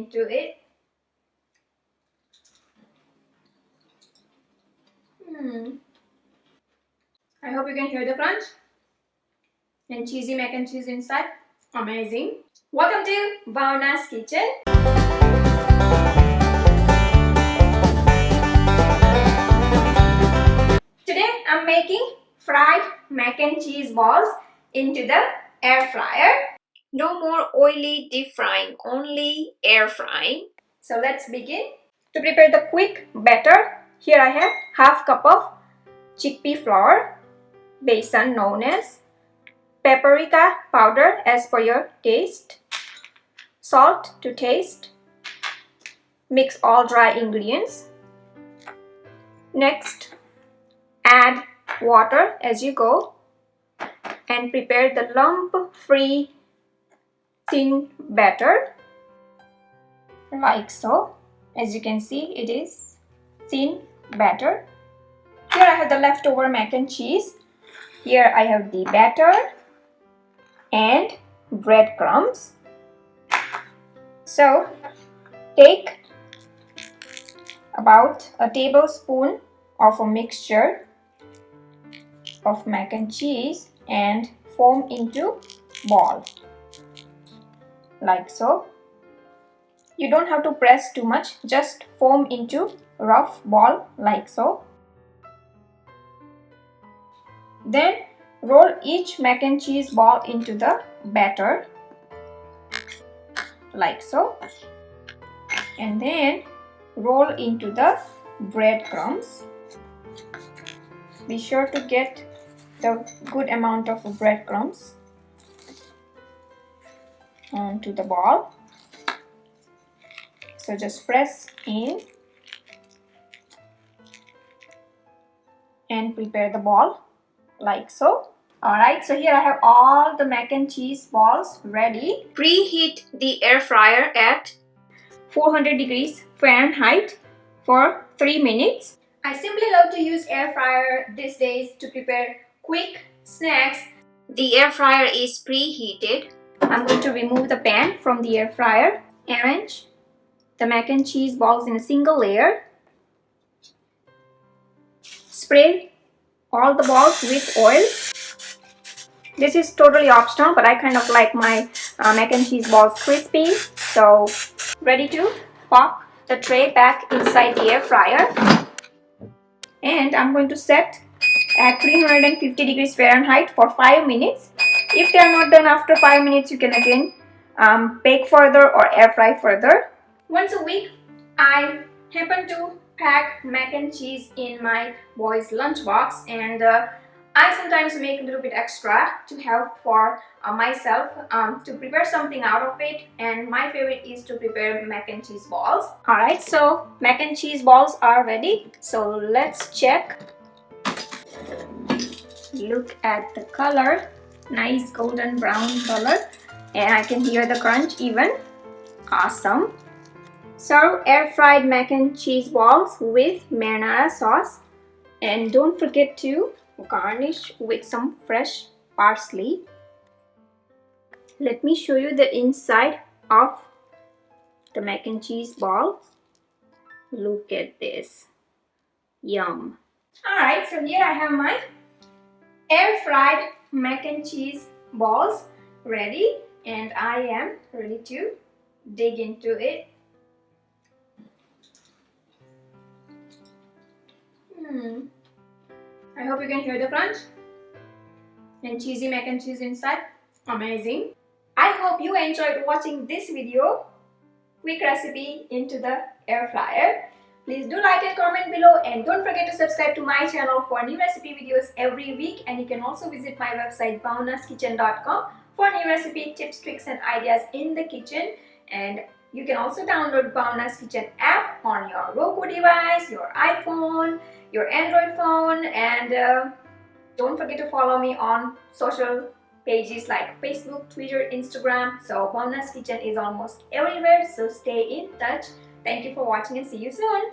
into it. I hope you can hear the crunch and cheesy mac and cheese inside. Amazing. Welcome to Bhavna's Kitchen. Today I'm making fried mac and cheese balls into the air fryer. No more oily deep frying, only air frying. So let's begin. To prepare the quick batter, here I have half cup of chickpea flour, besan known as, paprika powder as per your taste, salt to taste. Mix all dry ingredients. Next, add water as you go and prepare the lump-free thin batter like so. As you can see, it is thin batter. Here I have the leftover mac and cheese. Here I have the batter and breadcrumbs. So take about a tablespoon of a mixture of mac and cheese and form into ball like so. You don't have to press too much, just form into rough ball like so. Then roll each mac and cheese ball into the batter like so, and then roll into the breadcrumbs. Be sure to get the good amount of breadcrumbs onto the ball. So just press in and prepare the ball like so. Alright, so here I have all the mac and cheese balls ready. Preheat the air fryer at 400 degrees Fahrenheit for 3 minutes. I simply love to use air fryer these days to prepare quick snacks. The air fryer is preheated. I'm going to remove the pan from the air fryer. Arrange the mac and cheese balls in a single layer. Spray all the balls with oil. This is totally optional, but I kind of like my mac and cheese balls crispy. So ready to pop the tray back inside the air fryer. And I'm going to set at 350 degrees Fahrenheit for 5 minutes. If they are not done after 5 minutes, you can again bake further or air fry further. Once a week, I happen to pack mac and cheese in my boys' lunchbox, and I sometimes make a little bit extra to have for myself to prepare something out of it, and my favorite is to prepare mac and cheese balls. Alright, so mac and cheese balls are ready. So let's check. Look at the color. Nice golden brown color, and I can hear the crunch even. Awesome. Serve air fried mac and cheese balls with marinara sauce, and don't forget to garnish with some fresh parsley. Let me show you the inside of the mac and cheese balls. Look at this. Yum. Alright, so here I have my air fried mac and cheese balls ready, and I am ready to dig into it. I hope you can hear the crunch and cheesy mac and cheese inside. Amazing. I hope you enjoyed watching this video. Quick recipe into the air fryer. Please do like and comment below, and don't forget to subscribe to my channel for new recipe videos every week. And you can also visit my website bhavnaskitchen.com for new recipe tips, tricks and ideas in the kitchen. And you can also download Bhavna's Kitchen app on your Roku device, your iPhone, your Android phone, and don't forget to follow me on social pages like Facebook, Twitter, Instagram. So Bhavna's Kitchen is almost everywhere, so stay in touch. Thank you for watching and see you soon.